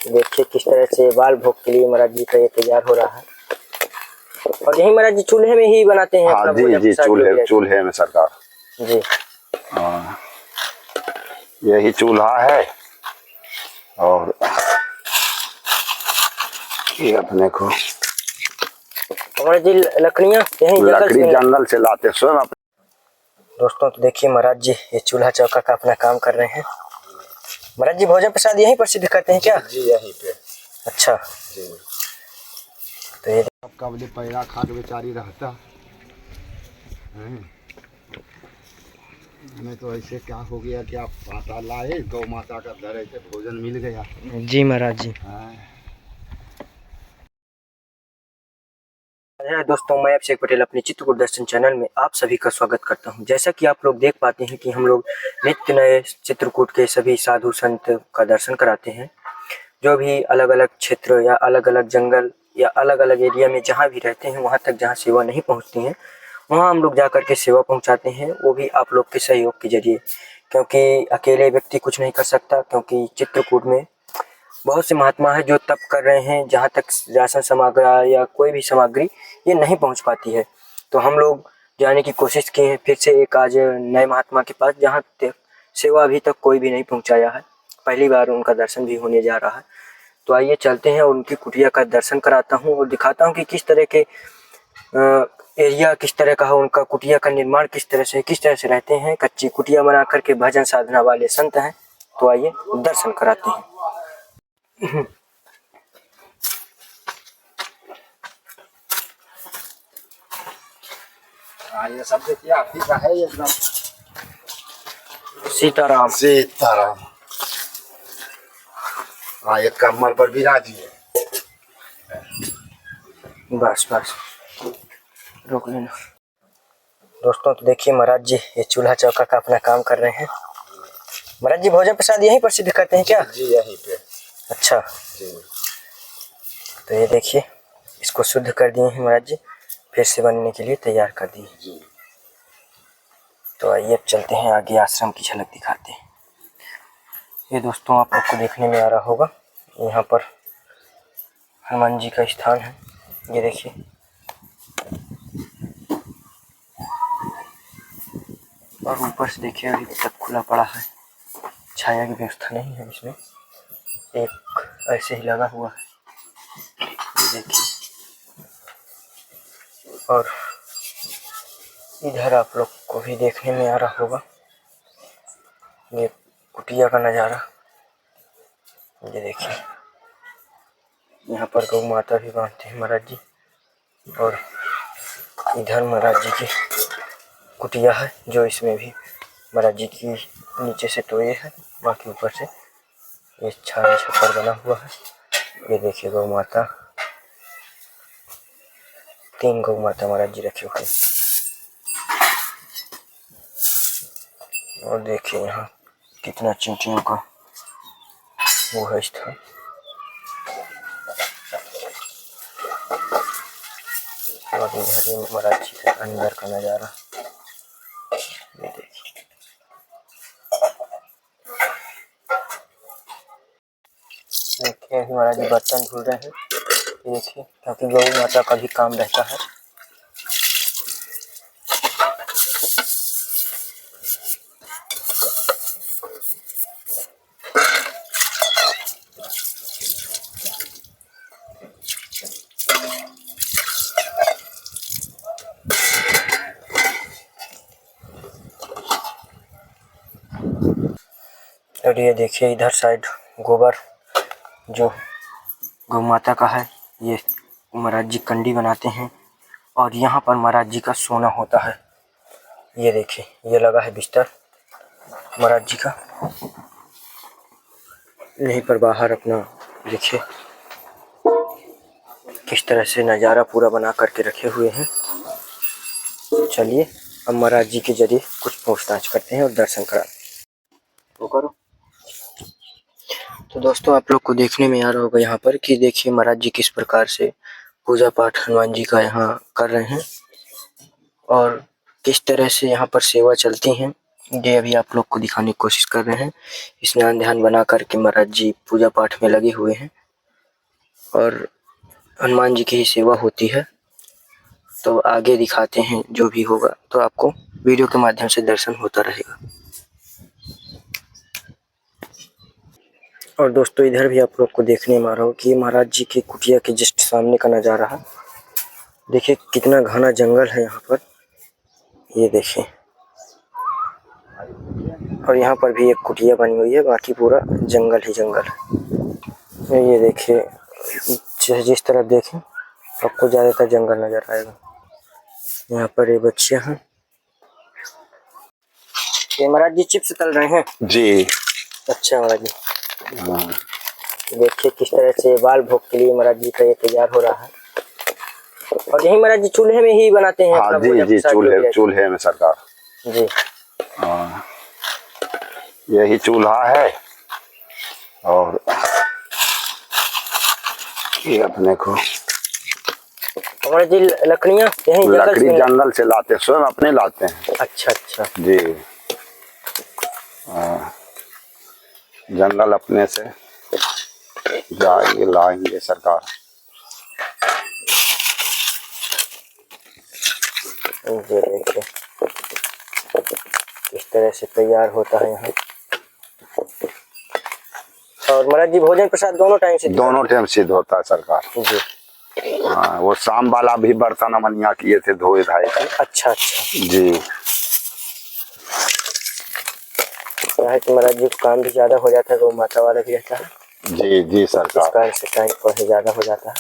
देखिए किस तरह से बाल भोग के लिए महाराज जी का ये तैयार हो रहा है। और यही महाराज जी चूल्हे में ही बनाते हैं अपना जी जी, चूल्हे में सरकार जी। यही चूल्हा है और ये अपने को महाराज जी लकड़ियाँ यही लकड़ी जंगल से लाते स्वयं। दोस्तों तो देखिए महाराज जी ये चूल्हा चौका का अपना काम कर रहे हैं। महाराज जी भोजन प्रसाद यहीं पर सिद्ध करते हैं क्या? जी यहीं पे। अच्छा जी। तो ये कबली पैरा खा के बेचारी रहता हमें तो ऐसे क्या हो गया कि आप पाता लाए गौ माता का धरे से भोजन मिल गया। जी महाराज जी। दोस्तों मैं अभिषेक पटेल अपने चित्रकूट दर्शन चैनल में आप सभी का स्वागत करता हूं। जैसा कि आप लोग देख पाते हैं कि हम लोग नित्य नए चित्रकूट के सभी साधु संत का दर्शन कराते हैं। जो भी अलग अलग क्षेत्र या अलग अलग जंगल या अलग अलग एरिया में जहां भी रहते हैं वहां तक जहां सेवा नहीं पहुंचती है वहां हम लोग जाकर के सेवा पहुंचाते हैं, वो भी आप लोग के सहयोग के जरिए। क्योंकि अकेले व्यक्ति कुछ नहीं कर सकता, क्योंकि चित्रकूट में बहुत से महात्मा है जो तप कर रहे हैं, जहाँ तक राशन सामग्री या कोई भी सामग्री ये नहीं पहुँच पाती है। तो हम लोग जाने की कोशिश किए हैं फिर से एक आज नए महात्मा के पास, जहाँ तक सेवा अभी तक कोई भी नहीं पहुँचाया है। पहली बार उनका दर्शन भी होने जा रहा है। तो आइए चलते हैं और उनकी कुटिया का दर्शन कराता हूँ और दिखाता हूँ कि किस तरह के एरिया किस तरह का है, उनका कुटिया का निर्माण किस तरह से रहते हैं। कच्ची कुटिया बना करके भजन साधना वाले संत हैं। तो आइए दर्शन कराते हैं। ये सब देखिए आप ही का है एकदम। सीताराम सीताराम। एक कमर पर विराजी है। बस बस रोक लेना। दोस्तों तो देखिए महाराज जी ये चूल्हा चौका का अपना काम कर रहे हैं। महाराज जी भोजन प्रसाद यहीं पर सिद्ध करते हैं क्या? जी यहीं पे। अच्छा जी। तो ये देखिए इसको शुद्ध कर दिए हैं महाराज जी, फिर से बनने के लिए तैयार कर दिए जी। तो आइए अब चलते हैं आगे, आश्रम की झलक दिखाते हैं। ये दोस्तों आप लोग को देखने में आ रहा होगा, यहाँ पर हनुमान जी का स्थान है। ये देखिए और ऊपर से देखिए अभी तक खुला पड़ा है, छाया की व्यवस्था नहीं है इसमें, एक ऐसे ही लगा हुआ है। ये देखिए और इधर आप लोग को भी देखने में आ रहा होगा ये कुटिया का नज़ारा। ये देखिए यहाँ पर गौ माता भी बांधते हैं महाराज जी, और इधर महाराज जी की कुटिया है जो इसमें भी महाराज जी की नीचे से तोड़े है, बाकी ऊपर से ये छाया छप्पर बना हुआ है। ये देखिए गौ माता, 3 गौ माता महाराज जी रखे हुए हैं। और देखिए यहाँ कितना चींटियों का वो है स्थान। और इधर ही महाराज जी के अंदर का नज़ारा ये देखिए। देखिए अभी महाराज जी बर्तन धुल रहे हैं। ये देखिए क्योंकि गौ माता का भी काम रहता है। और ये देखिए इधर साइड गोबर जो गौ माता का है, ये महाराज जी कंडी बनाते हैं और यहाँ पर महाराज जी का सोना होता है। ये देखिए ये लगा है बिस्तर महाराज जी का, यहीं पर बाहर अपना देखिए किस तरह से नज़ारा पूरा बना करके रखे हुए हैं। चलिए अब महाराज जी के जरिए कुछ पूछताछ करते हैं और दर्शन कराते हैं। वो करो। तो दोस्तों आप लोग को देखने में आ रहा होगा यहाँ पर कि देखिए महाराज जी किस प्रकार से पूजा पाठ हनुमान जी का यहाँ कर रहे हैं और किस तरह से यहाँ पर सेवा चलती हैं। ये अभी आप लोग को दिखाने की कोशिश कर रहे हैं। स्नान ध्यान बना करके महाराज जी पूजा पाठ में लगे हुए हैं और हनुमान जी की ही सेवा होती है। तो आगे दिखाते हैं, जो भी होगा तो आपको वीडियो के माध्यम से दर्शन होता रहेगा। और दोस्तों इधर भी आप लोग को देखने में आ रहा हो कि महाराज जी की कुटिया के जस्ट सामने का नज़ारा है। देखिए कितना घना जंगल है यहाँ पर, ये देखिए। और यहाँ पर भी एक कुटिया बनी हुई है, बाकी पूरा जंगल ही जंगल है। ये देखिए, जिस तरफ देखें आपको ज़्यादातर जंगल नज़र आएगा। यहाँ पर ये बच्चियाँ हैं। ये महाराज जी चिप्स तल रहे हैं जी। अच्छा महाराज जी, देखिए किस तरह से बाल भोग के लिए महाराज जी का ये तैयार हो रहा है। और यही महाराज जी चूल्हे में ही बनाते हैं? हाँ जी जी, चूल्हे में सरकार जी। यही चूल्हा है और ये अपने को महाराज जी लकड़ियाँ यही लकड़ी जंगल से लाते हैं, स्वयं अपने लाते हैं। अच्छा अच्छा जी। जंगल अपने से जाएंगे लाएंगे सरकार। ये देखिए इस तरह से तैयार होता है यहाँ। और महाराज जी भोजन प्रसाद दोनों टाइम सिद्ध होता है सरकार जी। हाँ, वो शाम वाला भी बर्तन अमनिया किए थे, धोए धाए थे। अच्छा अच्छा जी। है कि महाराज जी को काम भी ज्यादा हो जाता है, गौ माता वाला भी रहता है। जी जी सरकार, इस कारण से टाइम पर ज्यादा हो जाता है।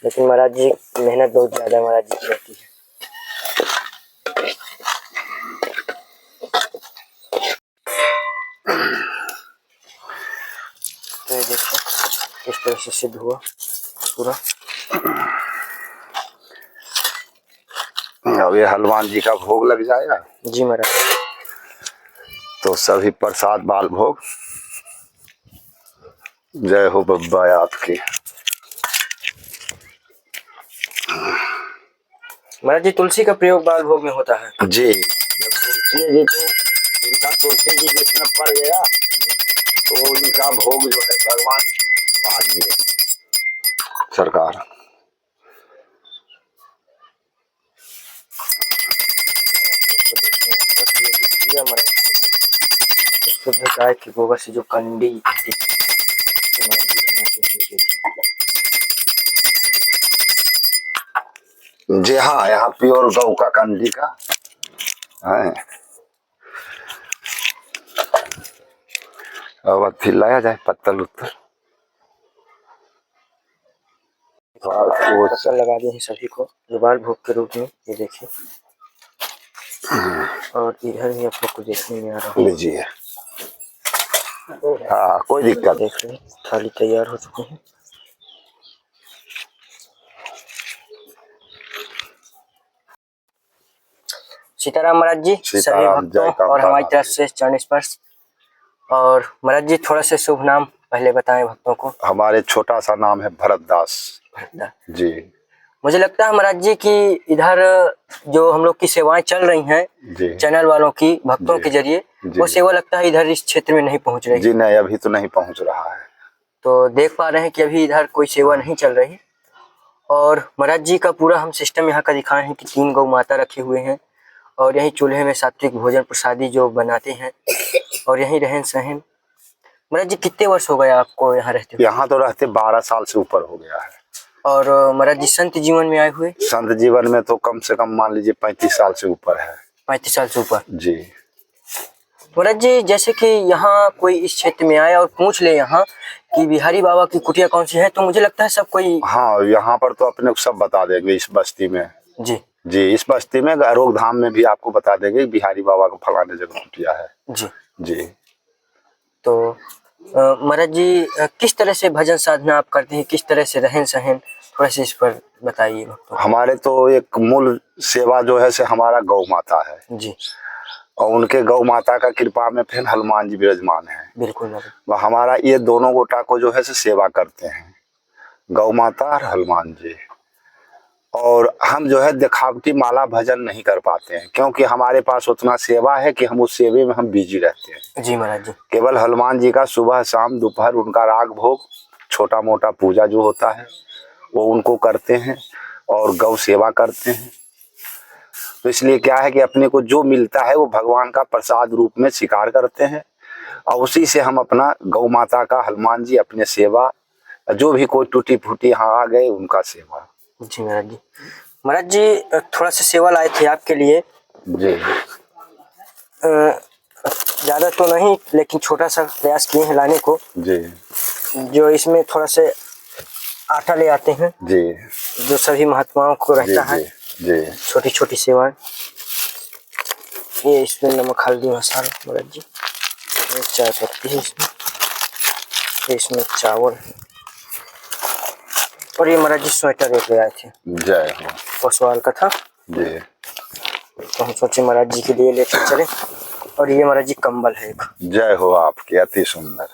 लेकिन महाराज जी मेहनत बहुत ज्यादा महाराज जी की रहती है। तो ये देखो इस तरह से सिद्ध हुआ पूरा। अब ये हनुमान जी का भोग लग जाएगा जी महाराज। तो सभी प्रसाद बाल भोग। जय हो बब्बा आपकी। महाराज जी तुलसी का प्रयोग बाल भोग में होता है जी। जब तुलसी जी तो इनका तुलसी जी जिसमें पड़ गया तो इनका भोग जो है भगवान पा दिए सरकार। शुद्ध गाय के गोबर से जो कंडी जी हाँ, यहाँ प्योर गौ का कंडी का है। अब लाया जाए पत्तल उत्तल पत्तल लगा दिए हैं सभी को जो बाल भोग के रूप में। ये देखिए और इधर भी आप लोग को देखने में आ रहा है। लीजिए। हाँ कोई दिक्कत। देख रहे थाली तैयार हो चुके हैं। सीताराम महाराज जी, सभी भक्तों और हमारी तरफ से चरण स्पर्श। और महाराज जी थोड़ा सा शुभ नाम पहले बताएं भक्तों को। हमारे छोटा सा नाम है भरतदास जी। मुझे लगता है महाराज जी की इधर जो हम लोग की सेवाएं चल रही हैं चैनल वालों की भक्तों के जरिए, वो सेवा लगता है इधर इस क्षेत्र में नहीं पहुंच रही। जी नहीं, अभी तो नहीं पहुंच रहा है। तो देख पा रहे हैं कि अभी इधर कोई सेवा नहीं चल रही। और महाराज जी का पूरा हम सिस्टम यहाँ का दिखाए हैं कि 3 गौ माता रखे हुए हैं और यही चूल्हे में सात्विक भोजन प्रसादी जो बनाते हैं और यही रहन सहन। महाराज जी कितने वर्ष हो गए आपको यहाँ रहते हुए? यहाँ तो रहते 12 साल से ऊपर हो गया है। और महाराज जी संत जीवन में आए हुए? संत जीवन में तो कम से कम मान लीजिए 35 साल से ऊपर है। 35 साल से ऊपर जी। महाराज जी जैसे कि यहाँ कोई इस क्षेत्र में आए और पूछ ले यहाँ कि बिहारी बाबा की कुटिया कौन सी है, तो मुझे लगता है सब कोई हाँ यहाँ पर तो अपने को सब बता देंगे इस बस्ती में। जी जी, इस बस्ती में अरोग धाम में भी आपको बता देंगे बिहारी बाबा को फलाने जगह कुटिया है। जी जी। तो महाराज जी किस तरह से भजन साधना आप करते हैं, किस तरह से रहन सहन, थोड़ा सा इस पर बताइए। हमारे तो एक मूल सेवा जो है से हमारा गौ माता है जी, और उनके गौ माता का कृपा में फिर हनुमान जी विराजमान है। बिल्कुल। वह हमारा ये दोनों गोटा को जो है से सेवा करते हैं, गौ माता और हनुमान जी। और हम जो है दिखावटी माला भजन नहीं कर पाते हैं, क्योंकि हमारे पास उतना सेवा है कि हम उस सेवे में हम बिजी रहते हैं। जी महाराज जी। केवल हनुमान जी का सुबह शाम दोपहर उनका राग भोग, छोटा मोटा पूजा जो होता है वो उनको करते हैं और गौ सेवा करते हैं। तो इसलिए क्या है कि अपने को जो मिलता है वो भगवान का प्रसाद रूप में स्वीकार करते हैं और उसी से हम अपना गौ माता का, हनुमान जी अपने सेवा, जो भी कोई टूटी फूटी यहाँ आ गए उनका सेवा। जी महाराज जी। महाराज जी थोड़ा सा सेवा लाए थे आपके लिए। जी। ज़्यादा तो नहीं लेकिन छोटा सा प्रयास किए हैं लाने को। जी। जो इसमें थोड़ा से आटा ले आते हैं जी। जो सभी महात्माओं को रहता है। जी। छोटी छोटी सेवाएं। ये इसमें नमक हल्दी मसाला महाराज जी, ये चाय पत्ती है इसमें, ये इसमें चावल, और ये महाराज जी स्वेटर एक ले आए थे। जय हो। पोसवाल का था। जी। तो हम सोचे महाराज जी के लिए लेकर चले। और ये महाराज जी कंबल है एक। जय हो आपकी, अति सुंदर।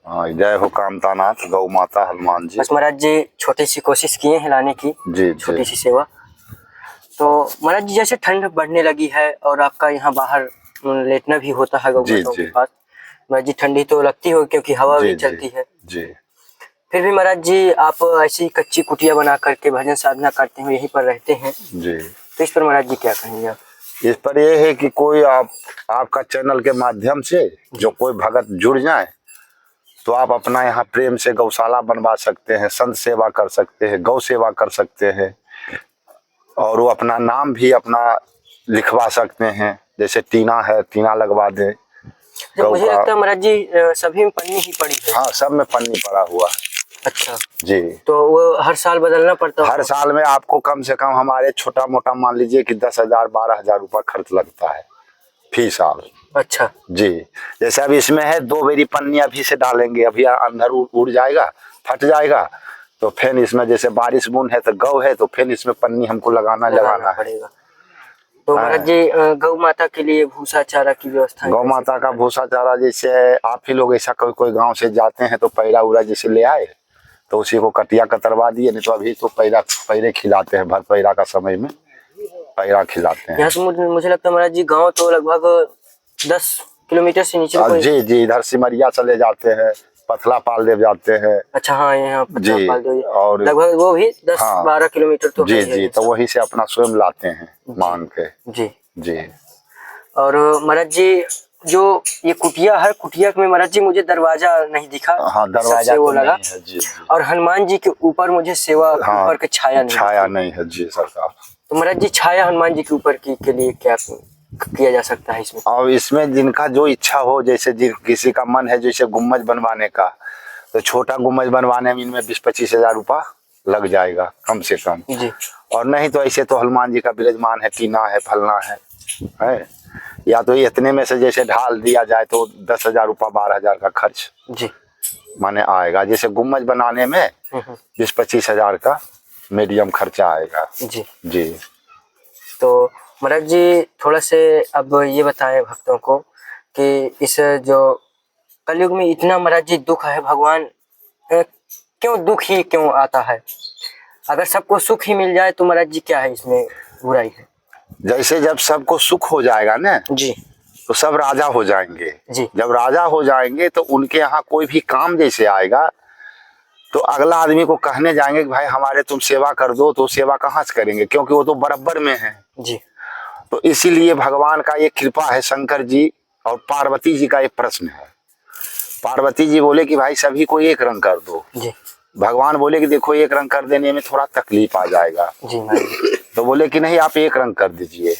हाँ, जय हो कामतानाथ गौ माता हनुमान जी। बस महाराज जी छोटी सी कोशिश किए हैं लाने की। जी। छोटी सी सेवा। तो महाराज जी जैसे ठंड बढ़ने लगी है और आपका यहाँ बाहर लेटना भी होता है गौ माताओं के पास, महाराज जी ठंडी तो लगती हो क्योंकि हवा भी चलती है। जी। फिर भी महाराज जी आप ऐसी कच्ची कुटिया बना करके भजन साधना करते हैं, यहीं पर रहते हैं। जी। तो इस पर महाराज जी क्या कहेंगे आप? इस पर यह है कि कोई आपका चैनल के माध्यम से जो कोई भगत जुड़ जाए तो आप अपना यहाँ प्रेम से गौशाला बनवा सकते हैं, संत सेवा कर सकते हैं, गौ सेवा कर सकते हैं और वो अपना नाम भी अपना लिखवा सकते हैं। जैसे टीना है, टीना लगवा दें। मुझे लगता है महाराज जी सभी में पन्नी ही पड़ी है। हाँ, सब में पन्नी पड़ा हुआ है। अच्छा जी। तो वो हर साल बदलना पड़ता है? हर साल में आपको कम से कम हमारे छोटा मोटा मान लीजिए कि 10,000 12,000 रुपया खर्च लगता है फी साल। अच्छा जी। जैसे अभी इसमें है 2 बेरी पन्नी अभी से डालेंगे, अभी अंदर उड़ जाएगा, फट जाएगा, तो फिर इसमें जैसे बारिश बूंद है तो गौ है तो फिर इसमें पन्नी हमको लगाना पड़ेगा। तो महाराज जी गौ माता के लिए भूसा चारा की व्यवस्था? गौ माता का भूसा चारा जैसे आप ही लोग ऐसा कोई गांव से जाते हैं तो पैरा उरा जैसे ले आए तो उसी को कटिया कतरवा दिए, नहीं तो अभी तो पैरे खिलाते हैं, भर पैरा का समय में पैरा खिलाते हैं। यहाँ से मुझे लगता है महाराज जी गाँव तो लगभग 10 किलोमीटर से नीचे जी। जी, इधर सिमरिया चले जाते हैं, पथला पाल देव जाते हैं। अच्छा हाँ, यहाँ जी। और लगभग वो भी 10-12 किलोमीटर तो जी। जी, तो वही से अपना स्वयं लाते हैं मांग के। जी। जी। और महाराज जी जो ये कुटिया है, कुटिया में महाराज जी मुझे दरवाजा नहीं दिखा। हाँ, दरवाजा वो तो लगा नहीं है। जी। और हनुमान जी के ऊपर मुझे सेवा ऊपर के छाया नहीं है। जी सरकार। तो महाराज जी छाया हनुमान जी के ऊपर की के लिए क्या किया जा सकता है इसमें? और इसमें जिनका जो इच्छा हो, जैसे किसी का मन है जैसे गुम्बज बनवाने का, तो छोटा गुम्बज बनवाने में इनमें 20-25 हजार रुपया लग जाएगा कम से कम। जी। और नहीं तो ऐसे तो हनुमान जी का विराजमान है, टीना है, फलना है, या तो इतने में से जैसे ढाल दिया जाए तो 10,000 रुपया 12,000 का खर्च जी माने आएगा। जैसे गुम्बज बनाने में 20-25 हजार का मीडियम खर्चा आएगा। जी। जी। तो महाराज जी थोड़ा से अब ये बताएं भक्तों को कि इस जो कलयुग में इतना महाराज जी दुख है, भगवान क्यों दुख ही क्यों आता है? अगर सबको सुख ही मिल जाए तो महाराज जी क्या है इसमें बुराई है? जैसे जब सबको सुख हो जाएगा ना जी तो सब राजा हो जाएंगे। जी। जब राजा हो जाएंगे तो उनके यहाँ कोई भी काम जैसे आएगा तो अगला आदमी को कहने जाएंगे कि भाई हमारे तुम सेवा कर दो, तो सेवा कहाँ से करेंगे, क्योंकि वो तो बराबर में है। जी। तो इसीलिए भगवान का ये कृपा है, शंकर जी और पार्वती जी का एक प्रश्न है। पार्वती जी बोले कि भाई सभी को एक रंग कर दो। जी। भगवान बोले कि देखो एक रंग कर देने में थोड़ा तकलीफ आ जाएगा। जी। तो बोले कि नहीं आप एक रंग कर दीजिए।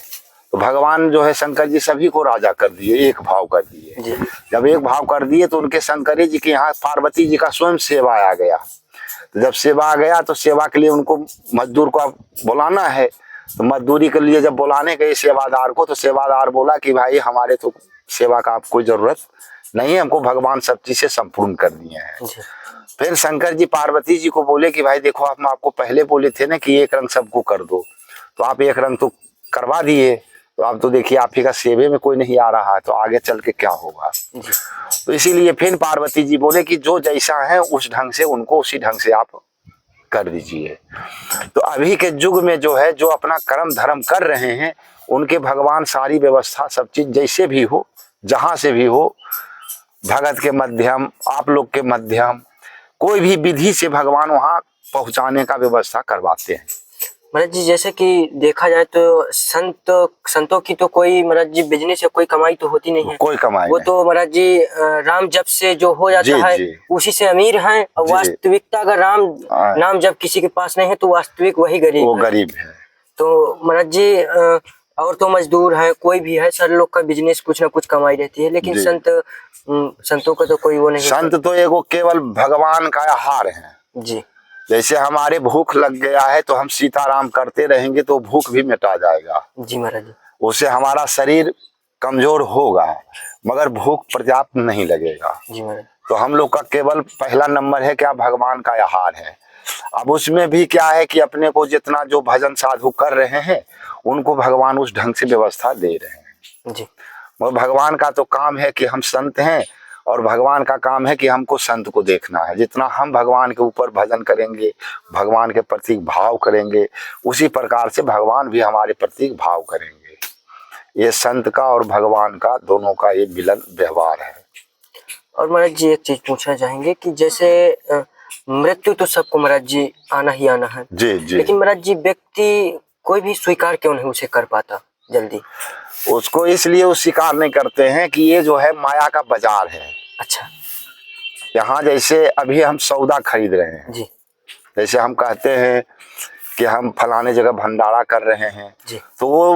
तो भगवान जो है शंकर जी सभी को राजा कर दिए, एक भाव कर दिए। जब एक भाव कर दिए तो उनके शंकर जी के यहाँ पार्वती जी का स्वयं सेवा आ गया। तो जब सेवा आ गया तो सेवा के लिए उनको मजदूर को बुलाना है, तो मजदूरी के लिए जब बुलाने गए सेवादार को, तो सेवादार बोला कि भाई हमारे तो सेवा का आप कोई जरूरत नहीं है, हमको भगवान सब चीज से संपूर्ण कर दिए हैं। फिर शंकर जी पार्वती जी को बोले कि भाई देखो हम आपको पहले बोले थे ना कि एक रंग सबको कर दो, तो आप एक रंग तो करवा दिए, तो अब तो देखिए आप ही का सेवे में कोई नहीं आ रहा है, तो आगे चल के क्या होगा। तो इसीलिए फिर पार्वती जी बोले कि जो जैसा है उस ढंग से उनको उसी ढंग से आप कर दीजिए। तो अभी के युग में जो है, जो अपना कर्म धर्म कर रहे हैं, उनके भगवान सारी व्यवस्था सब चीज जैसे भी हो, जहां से भी हो, भगत के माध्यम, आप लोग के माध्यम, कोई भी विधि से भगवान वहां पहुंचाने का व्यवस्था करवाते हैं। महाराज जी जैसे कि देखा जाए तो संतों की तो कोई महाराज जी बिजनेस से कोई कमाई तो होती नहीं है, कोई कमाई वो नहीं। तो महाराज जी राम जप से जो हो जाता जी, है जी। उसी से अमीर हैं। और जी। वास्तविकता अगर राम हाँ। नाम जब किसी के पास नहीं है तो वास्तविक वही गरीब वो है। गरीब है। तो महाराज जी और तो मजदूर है, कोई भी है, सर लोग का बिजनेस कुछ ना कुछ कमाई रहती है, लेकिन जी। संतों का तो कोई वो नहीं। संत तो एगो केवल भगवान का आहार है। जी जैसे हमारे भूख लग गया है तो हम सीताराम करते रहेंगे तो भूख भी मिटा जाएगा। जी महाराज जी। उससे हमारा शरीर कमजोर होगा मगर भूख पर्याप्त नहीं लगेगा। जी महाराज। तो हम लोग का केवल पहला नंबर है क्या, भगवान का आहार है। अब उसमें भी क्या है कि अपने को जितना जो भजन साधु कर रहे हैं उनको भगवान उस ढंग से व्यवस्था दे रहे हैं। जी मगर भगवान का तो काम है कि हम संत हैं और भगवान का काम है कि हमको संत को देखना है। जितना हम भगवान के ऊपर भजन करेंगे, भगवान के प्रति भाव करेंगे, उसी प्रकार से भगवान भी हमारे प्रति भाव करेंगे। ये संत का और भगवान का दोनों का ये मिलन व्यवहार है। और महाराज जी एक चीज पूछना चाहेंगे कि जैसे मृत्यु तो सबको महाराज जी आना ही आना है। जी जी। लेकिन महाराज जी व्यक्ति कोई भी स्वीकार क्यों नहीं उसे कर पाता जल्दी? उसको इसलिए वो स्वीकार नहीं करते हैं कि ये जो है माया का बाजार है। अच्छा। यहाँ जैसे अभी हम सौदा खरीद रहे हैं जी जैसे हम कहते हैं कि हम फलाने जगह भंडारा कर रहे हैं जी। तो वो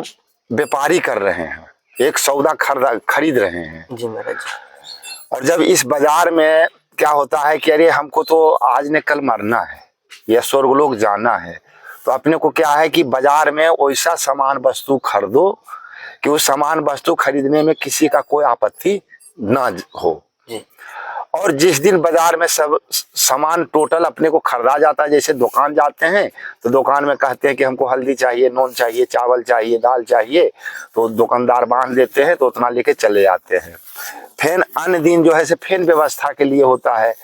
व्यापारी कर रहे हैं, एक सौदा खरीद रहे हैं। जी महाराज जी। और जब इस बाजार में क्या होता है कि अरे हमको तो आज ने कल मरना है या स्वर्गलोक जाना है, तो अपने को क्या है कि बाजार में वैसा सामान वस्तु खरीदो कि उस सामान वस्तु खरीदने में किसी का कोई आपत्ति ना हो। जी। और जिस दिन बाजार में सब सामान टोटल अपने को खरीदा जाता है, जैसे दुकान जाते हैं तो दुकान में कहते हैं कि हमको हल्दी चाहिए, नून चाहिए, चावल चाहिए, दाल चाहिए, तो दुकानदार बांध देते हैं तो उतना लेके चले जाते हैं। फिर अन्य दिन जो है से फिर व्यवस्था के लिए होता है।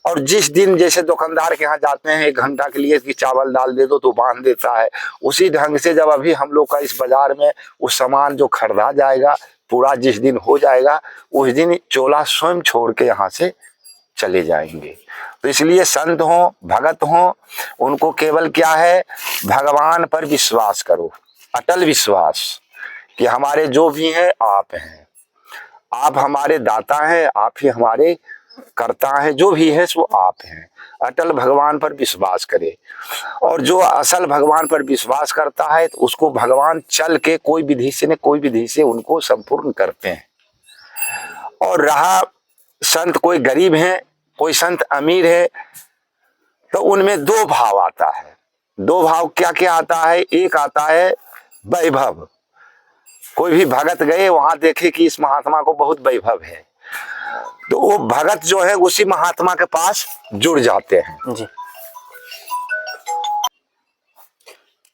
और जिस दिन जैसे दुकानदार के यहाँ जाते हैं 1 घंटा के लिए कि चावल दाल दे दो तो बांध देता है। उसी ढंग से जब अभी हम लोग का इस बाजार में उस सामान जो खरीदा जाएगा पूरा जिस दिन हो जाएगा उस दिन चोला स्वयं छोड़ के यहाँ से चले जाएंगे। तो इसलिए संत हो, भगत हो, उनको केवल क्या है, भगवान पर विश्वास करो, अटल विश्वास कि हमारे जो भी हैं आप हैं, आप हमारे दाता हैं, आप ही हमारे करता है, जो भी है सो आप हैं। अटल भगवान पर विश्वास करे। और जो असल भगवान पर विश्वास करता है तो उसको भगवान चल के कोई विधि से न कोई विधि से उनको संपूर्ण करते हैं। और रहा संत कोई गरीब है, कोई संत अमीर है, तो उनमें 2 भाव आता है। 2 भाव क्या क्या आता है? एक आता है वैभव। कोई भी भगत गए वहां देखे कि इस महात्मा को बहुत वैभव है, तो वो भगत जो है उसी महात्मा के पास जुड़ जाते हैं। जी।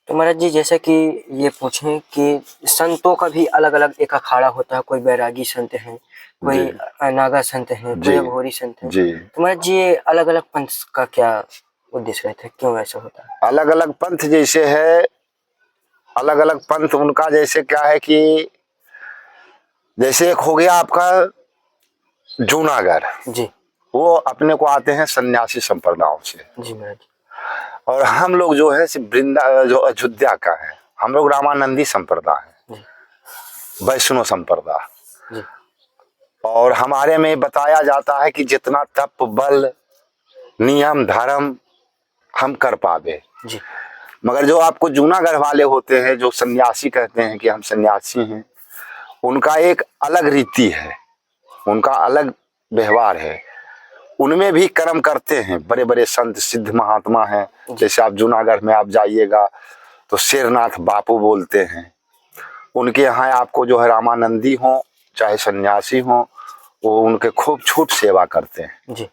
तो महाराज जी जैसे कि ये पूछें कि संतों का भी अलग अलग एक अखाड़ा होता है, कोई बैरागी संत हैं, कोई नागा संत हैं, कोई अघोरी संत हैं। जी। तो महाराज जी ये अलग अलग पंथ का क्या उद्देश्य रहता है, क्यों ऐसा होता है? अलग अलग पंथ जैसे है, अलग अलग पंथ उनका जैसे क्या है कि जैसे एक हो गया आपका जूनागढ़, जी। वो अपने को आते हैं सन्यासी संप्रदायों से। जी महाराज। और हम लोग जो है जो अयोध्या का है, हम लोग रामानंदी संप्रदाय है, वैष्णव संप्रदाय। जी। और हमारे में बताया जाता है कि जितना तप बल नियम धर्म हम कर पावे। जी। मगर जो आपको जूनागढ़ वाले होते हैं, जो सन्यासी कहते हैं कि हम सन्यासी हैं, उनका एक अलग रीति है, उनका अलग व्यवहार है। उनमें भी कर्म करते हैं, बड़े बड़े संत सिद्ध महात्मा हैं। जैसे आप जूनागढ़ में आप जाइएगा तो शेरनाथ बापू बोलते हैं, उनके यहाँ आपको जो है रामानंदी हो चाहे सन्यासी हो, वो उनके खूब छूट सेवा करते हैं। जी।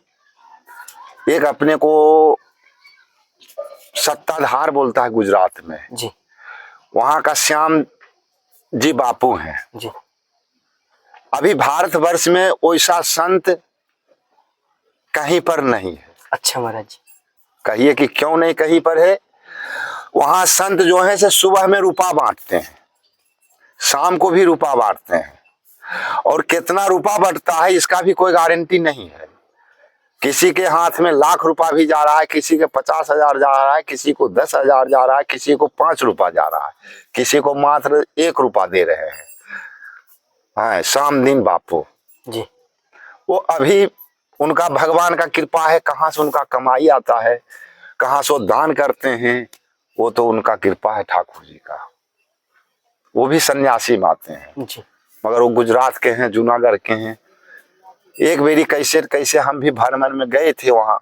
एक अपने को सत्ताधार बोलता है गुजरात में, जी। वहाँ का श्याम जी बापू हैं। जी। अभी भारतवर्ष में वैसा संत कहीं पर नहीं है। अच्छा महाराज जी। कहिए कि क्यों नहीं कहीं पर है। वहां संत जो है से सुबह में रुपा बांटते हैं, शाम को भी रुपा बांटते हैं, और कितना रुपा बढ़ता है इसका भी कोई गारंटी नहीं है। किसी के हाथ में लाख रुपा भी जा रहा है, किसी के 50,000 जा रहा है, किसी को 10,000 जा रहा है, किसी को 5 रुपया जा रहा है, किसी को मात्र 1 रुपया दे रहे हैं। हाँ, शाम दिन बापू जी। वो अभी उनका भगवान का कृपा है, कहाँ से उनका कमाई आता है, कहाँ से वो दान करते हैं, वो तो उनका कृपा है ठाकुर जी का। वो भी सन्यासी माते हैं जी। मगर वो गुजरात के हैं, जूनागढ़ के हैं। एक बेरी कैसे हम भी भ्रमण में गए थे वहां,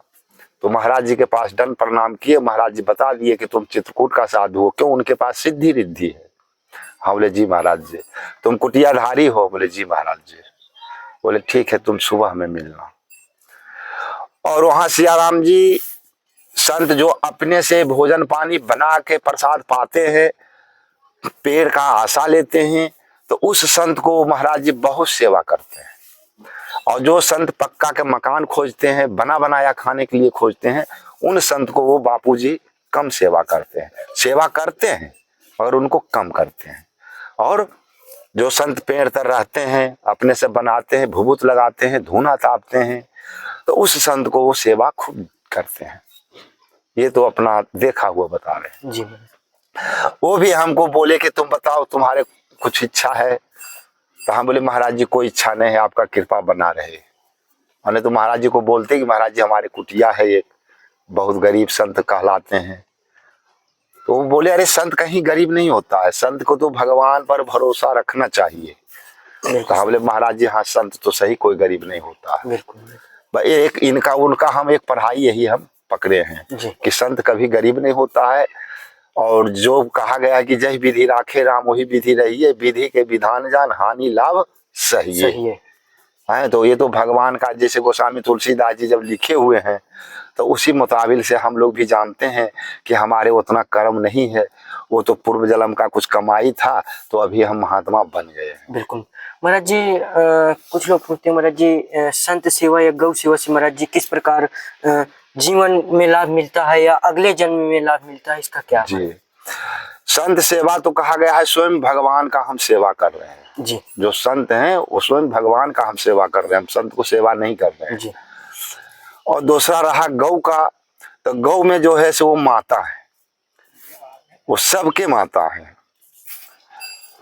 तो महाराज जी के पास दंड प्रणाम किए। महाराज जी बता दिए कि तुम चित्रकूट का साधु हो, क्यों उनके पास सिद्धि रिद्धि है। हाँ, बोले जी महाराज जी। तुम कुटियाधारी हो, बोले जी महाराज जी। बोले ठीक है, तुम सुबह में मिलना। और वहां सियाराम जी संत जो अपने से भोजन पानी बना के प्रसाद पाते हैं, पेड़ का आशा लेते हैं, तो उस संत को महाराज जी बहुत सेवा करते हैं। और जो संत पक्का के मकान खोजते हैं, बना बनाया खाने के लिए खोजते हैं, उन संत को वो बापूजी कम सेवा करते हैं। सेवा करते हैं और उनको कम करते हैं। और जो संत पेड़ तर रहते हैं, अपने से बनाते हैं, भभूत लगाते हैं, धूना तापते हैं, तो उस संत को वो सेवा खूब करते हैं। ये तो अपना देखा हुआ बता रहे हैं जी। वो भी हमको बोले कि तुम बताओ तुम्हारे कुछ इच्छा है। तो हम बोले महाराज जी कोई इच्छा नहीं है, आपका कृपा बना रहे। हमने तो महाराज जी को बोलते कि महाराज जी हमारे कुटिया है एक, बहुत गरीब संत कहलाते हैं। तो वो बोले अरे संत कहीं गरीब नहीं होता है, संत को तो भगवान पर भरोसा रखना चाहिए। तो हम बोले महाराज जी हाँ, संत तो सही कोई गरीब नहीं होता है। एक इनका उनका हम एक पढ़ाई यही हम पकड़े हैं कि संत कभी गरीब नहीं होता है। और जो कहा गया कि जय विधि राखे राम वही विधि रही है, विधि के विधान जान हानि लाभ सही है। तो ये तो भगवान का, जैसे गोस्वामी तुलसीदास जी जब लिखे हुए हैं तो उसी मुताबिक से हम लोग भी जानते हैं कि हमारे उतना कर्म नहीं है, वो तो पूर्व जन्म का कुछ कमाई था, तो अभी हम महात्मा बन गए हैं। बिल्कुल महाराज जी। कुछ लोग पूछते हैं महाराज जी, संत सेवा या गौ सेवा से महाराज जी किस प्रकार जीवन में लाभ मिलता है या अगले जन्म में लाभ मिलता है, इसका क्या जी? संत सेवा तो कहा गया है स्वयं भगवान का हम सेवा कर रहे हैं जी। जो संत हैं वो स्वयं भगवान का हम सेवा कर रहे हैं, हम संत को सेवा नहीं कर रहे हैं जी। और दूसरा रहा गौ का, तो गौ में जो है सो वो माता है, वो सबके माता है।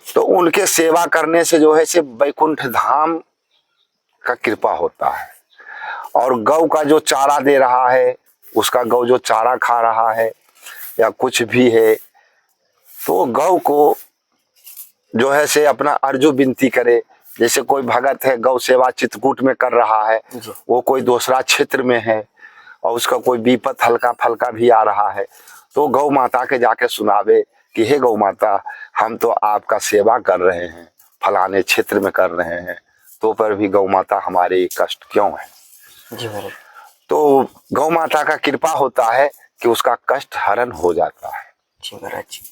तो उनके सेवा करने से जो है से वैकुंठ धाम का कृपा होता है। और गौ का जो चारा दे रहा है, उसका गौ जो चारा खा रहा है या कुछ भी है, तो गौ को जो है से अपना अर्जो विनती करे। जैसे कोई भगत है गौ सेवा चित्रकूट में कर रहा है, वो कोई दूसरा क्षेत्र में है और उसका कोई विपत हल्का फल्का भी आ रहा है, तो गौ माता के जाके सुनावे कि हे गौ माता, हम तो आपका सेवा कर रहे हैं, फलाने क्षेत्र में कर रहे हैं, तो पर भी गौ माता हमारे कष्ट क्यों है। जी महाराज। तो गौ माता का कृपा होता है कि उसका कष्ट हरण हो जाता है। जी महाराज जी।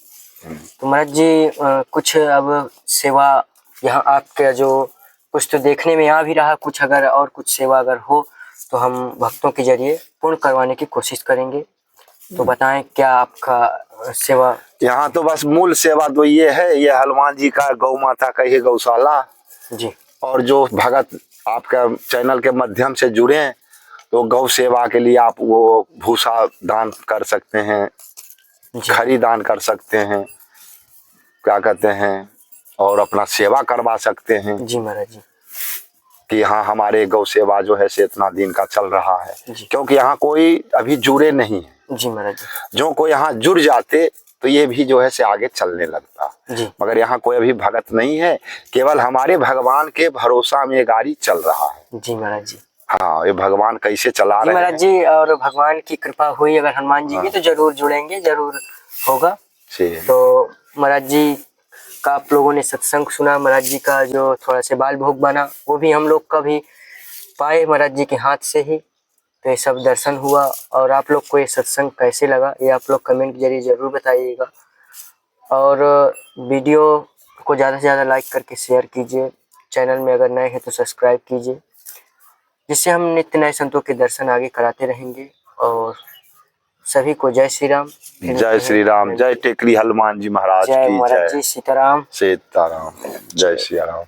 तो महाराज जी कुछ अब सेवा यहाँ आपके जो कुछ तो देखने में आ भी रहा, कुछ अगर और कुछ सेवा अगर हो तो हम भक्तों के जरिए पूर्ण करवाने की कोशिश करेंगे। तो बताएं क्या आपका सेवा? यहाँ तो बस मूल सेवा तो ये है, ये हनुमान जी का गौ माता का ये गौशाला जी। और जो भगत आपका चैनल के माध्यम से जुड़े तो गौ सेवा के लिए आप वो भूसा दान कर सकते हैं, खरी दान कर सकते हैं, क्या कहते हैं, और अपना सेवा करवा सकते हैं। जी महाराज जी। कि हाँ हमारे गौ सेवा जो है से इतना दिन का चल रहा है, क्योंकि यहाँ कोई अभी जुड़े नहीं है। जी महाराज जी। जो कोई यहाँ जुड़ जाते तो ये भी जो है से आगे चलने लगता जी। मगर यहाँ कोई अभी भगत नहीं है, केवल हमारे भगवान के भरोसा में ये गाड़ी चल रहा है। जी महाराज जी। हाँ, ये भगवान कैसे चला रहे हैं महाराज जी। और भगवान की कृपा हुई अगर हनुमान जी की तो जरूर जुड़ेंगे, जरूर होगा। तो महाराज जी का आप लोगों ने सत्संग सुना, महाराज जी का जो थोड़ा से बाल भोग बना वो भी हम लोग कभी पाए महाराज जी के हाथ से ही, तो ये सब दर्शन हुआ। और आप लोग को ये सत्संग कैसे लगा ये आप लोग कमेंट के जरिए जरूर बताइएगा। और वीडियो को ज़्यादा से ज़्यादा लाइक करके शेयर कीजिए, चैनल में अगर नए हैं तो सब्सक्राइब कीजिए, जिससे हम नित्य नए संतों के दर्शन आगे कराते रहेंगे। और सभी को जय श्री राम। जय श्री राम। जय टेकरी हनुमान जी महाराज जय की महाराज जय। जी, सीताराम। सीताराम। जय श्री राम।